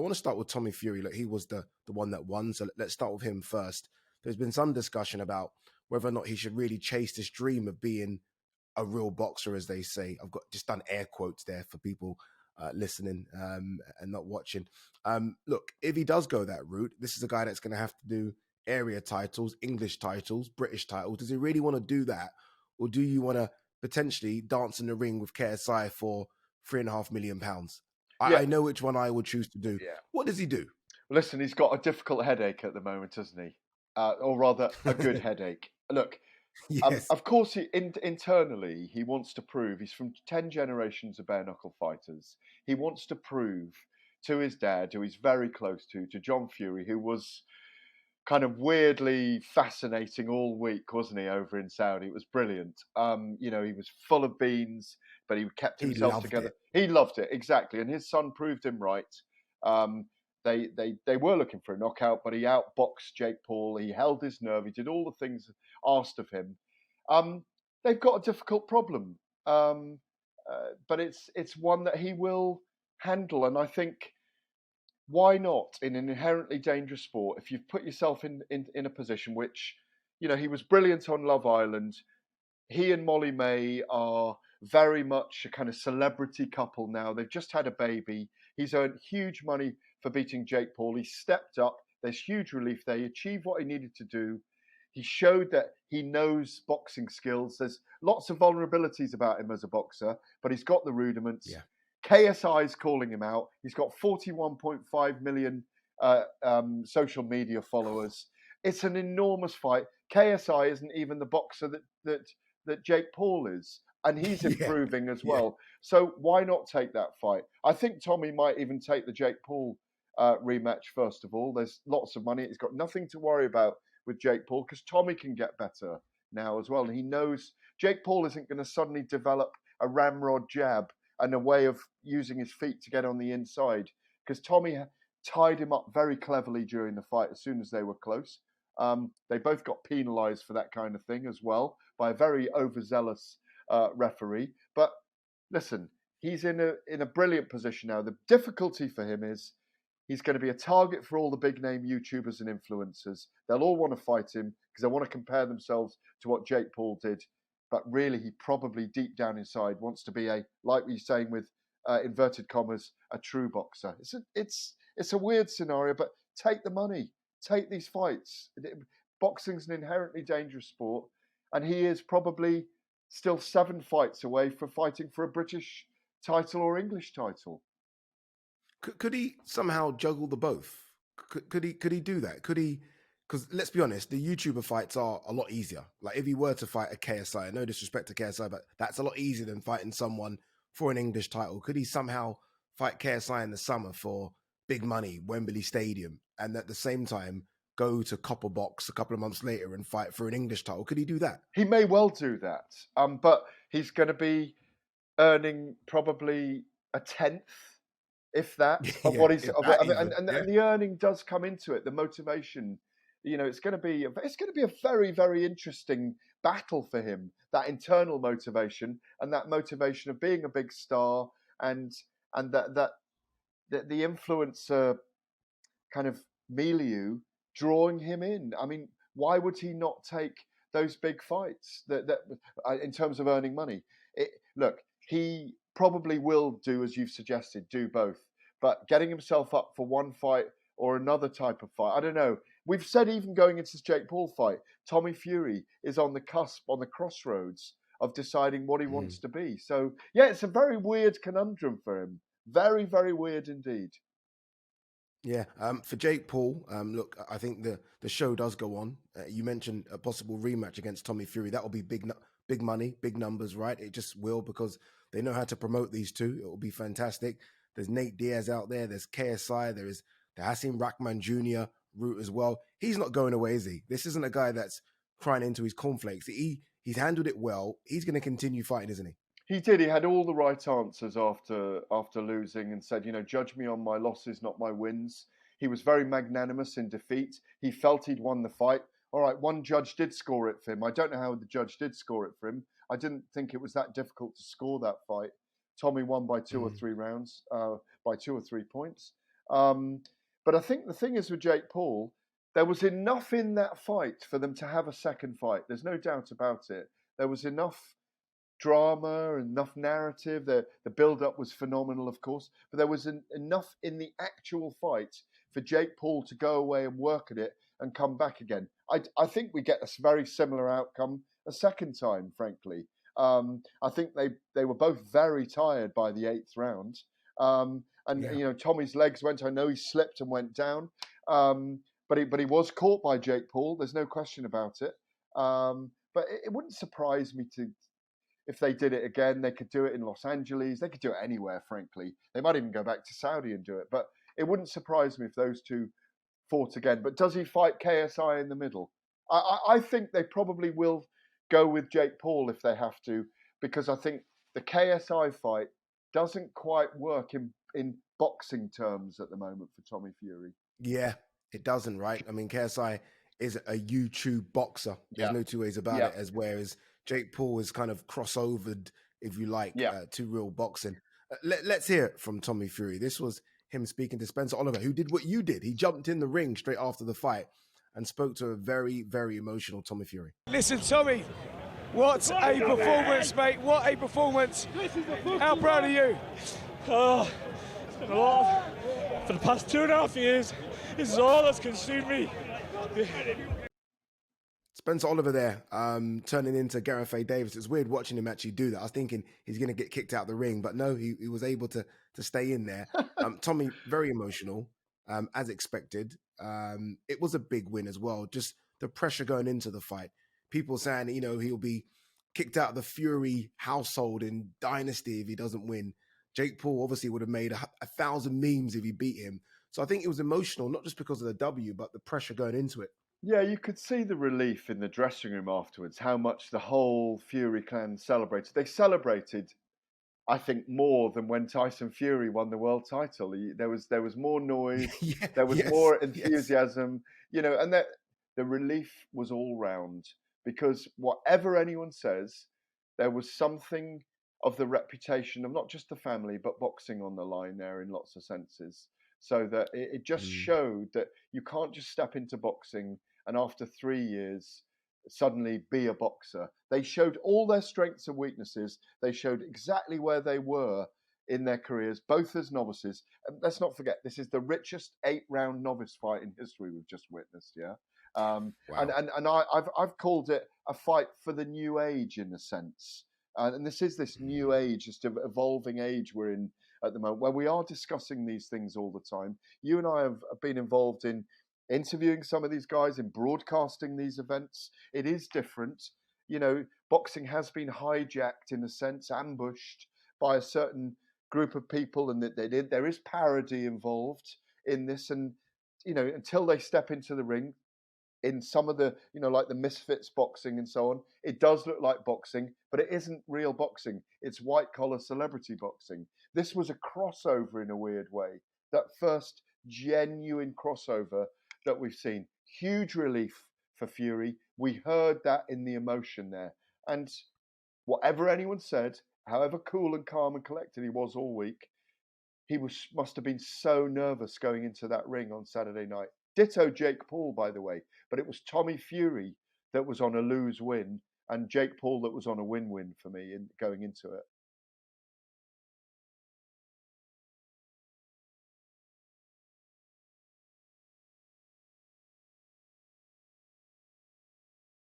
want to start with Tommy Fury. Look, he was the one that won, so let's start with him first. There's been some discussion about whether or not he should really chase this dream of being a real boxer, as they say. I've got just done air quotes there for people listening and not watching. Look, if he does go that route, this is a guy that's going to have to do area titles, English titles, British titles. Does he really want to do that? Or do you want to potentially dance in the ring with KSI for £3.5 million? I know which one I would choose to do. Yeah. What does he do? Listen, he's got a difficult headache at the moment, hasn't he? Or rather, a good headache. Look, Yes. of course, internally, he wants to prove, he's from 10 generations of bare-knuckle fighters. He wants to prove to his dad, who he's very close to John Fury, who was kind of weirdly fascinating all week, wasn't he, over in Saudi? It was brilliant. He was full of beans, but he kept himself together. He loved it, exactly. And his son proved him right. They were looking for a knockout, but he outboxed Jake Paul. He held his nerve. He did all the things asked of him. They've got a difficult problem, but it's one that he will handle. And I think, why not, in an inherently dangerous sport, if you've put yourself in a position which, he was brilliant on Love Island. He and Molly May are very much a kind of celebrity couple now. They've just had a baby. He's earned huge money for beating Jake Paul. He stepped up. There's huge relief there. He achieved what he needed to do. He showed that he knows boxing skills. There's lots of vulnerabilities about him as a boxer, but he's got the rudiments. Yeah. KSI is calling him out. He's got 41.5 million social media followers. It's an enormous fight. KSI isn't even the boxer that Jake Paul is, and he's improving as well. So why not take that fight? I think Tommy might even take the Jake Paul rematch first of all. There's lots of money. He's got nothing to worry about with Jake Paul because Tommy can get better now as well. And he knows Jake Paul isn't going to suddenly develop a ramrod jab and a way of using his feet to get on the inside, because Tommy tied him up very cleverly during the fight as soon as they were close. They both got penalised for that kind of thing as well by a very overzealous referee. But listen, he's in a brilliant position now. The difficulty for him is he's going to be a target for all the big name YouTubers and influencers. They'll all want to fight him because they want to compare themselves to what Jake Paul did. But really, he probably deep down inside wants to be like we're saying with inverted commas, a true boxer. It's a weird scenario, but take the money, take these fights. Boxing's an inherently dangerous sport, and he is probably still 7 fights away from fighting for a British title or English title. Could he somehow juggle the both? Could he do that? Could he? Because let's be honest, the YouTuber fights are a lot easier. Like if he were to fight a KSI, no disrespect to KSI, but that's a lot easier than fighting someone for an English title. Could he somehow fight KSI in the summer for big money, Wembley Stadium, and at the same time go to Copper Box a couple of months later and fight for an English title? Could he do that? He may well do that, but he's going to be earning probably a tenth, if that, of what he's. And the earning does come into it. The motivation. It's going to be a very, very interesting battle for him. That internal motivation and that motivation of being a big star, and that the influencer kind of milieu drawing him in. I mean, why would he not take those big fights that in terms of earning money? Look, he probably will do as you've suggested, do both. But getting himself up for one fight or another type of fight, I don't know. We've said even going into this Jake Paul fight, Tommy Fury is on the cusp, on the crossroads of deciding what he wants to be. So, yeah, it's a very weird conundrum for him. Very, very weird indeed. Yeah, for Jake Paul, look, I think the show does go on. You mentioned a possible rematch against Tommy Fury. That will be big money, big numbers, right? It just will, because they know how to promote these two. It will be fantastic. There's Nate Diaz out there. There's KSI. There is the Hasim Rahman Jr. route as well. He's not going away, is he? This isn't a guy that's crying into his cornflakes. He's handled it well. He's going to continue fighting, isn't he? He did. He had all the right answers after losing and said, judge me on my losses, not my wins. He was very magnanimous in defeat. He felt he'd won the fight. All right, one judge did score it for him. I don't know how the judge did score it for him. I didn't think it was that difficult to score that fight. Tommy won by 2 or 3 rounds, by 2 or 3 points. But I think the thing is with Jake Paul, there was enough in that fight for them to have a second fight. There's no doubt about it. There was enough drama, enough narrative. The build-up was phenomenal, of course, but there was enough in the actual fight for Jake Paul to go away and work at it and come back again. I think we get a very similar outcome a second time, frankly. I think they were both very tired by the 8th round. Tommy's legs went. I know he slipped and went down, but he was caught by Jake Paul. There's no question about it. But it wouldn't surprise me if they did it again. They could do it in Los Angeles. They could do it anywhere. Frankly, they might even go back to Saudi and do it. But it wouldn't surprise me if those two fought again. But does he fight KSI in the middle? I think they probably will go with Jake Paul if they have to, because I think the KSI fight doesn't quite work in boxing terms at the moment for Tommy Fury. Yeah, it doesn't, right? I mean, KSI is a YouTube boxer. There's no two ways about it, whereas Jake Paul is kind of crossovered, if you like, to real boxing. Let's hear it from Tommy Fury. This was him speaking to Spencer Oliver, who did what you did. He jumped in the ring straight after the fight and spoke to a very, very emotional Tommy Fury. Listen, Tommy, what a performance, mate. What a performance. How proud are you? Oh, it's been a lot. For the past 2.5 years, this is all that's consumed me. Spencer Oliver there, turning into Gareth A.Davies. It's weird watching him actually do that. I was thinking he's going to get kicked out the ring, but no, he was able to stay in there. Tommy, very emotional, as expected. It was a big win as well. Just the pressure going into the fight. People saying, he'll be kicked out of the Fury household in Dynasty if he doesn't win. Jake Paul obviously would have made 1,000 memes if he beat him. So I think it was emotional, not just because of the W, but the pressure going into it. Yeah, you could see the relief in the dressing room afterwards, how much the whole Fury clan celebrated. They celebrated, I think, more than when Tyson Fury won the world title. There was more noise, there was more enthusiasm, and that the relief was all round, because whatever anyone says, there was something of the reputation of not just the family, but boxing on the line there in lots of senses. So that it just showed that you can't just step into boxing and after 3 years suddenly be a boxer. They showed all their strengths and weaknesses. They showed exactly where they were in their careers, both as novices. And let's not forget, this is the richest 8-round novice fight in history we've just witnessed. Wow. And I've called it a fight for the new age in a sense. And this is this new age, just an evolving age we're in at the moment, where we are discussing these things all the time. You and I have been involved in interviewing some of these guys, in broadcasting these events. It is different. Boxing has been hijacked in a sense, ambushed by a certain group of people, and that there is parody involved in this. And, until they step into the ring, in some of the, like the Misfits boxing and so on, it does look like boxing, but it isn't real boxing. It's white-collar celebrity boxing. This was a crossover in a weird way. That first genuine crossover that we've seen. Huge relief for Fury. We heard that in the emotion there. And whatever anyone said, however cool and calm and collected he was all week, he must have been so nervous going into that ring on Saturday night. Ditto Jake Paul, by the way, but it was Tommy Fury that was on a lose-win and Jake Paul that was on a win-win for me in going into it.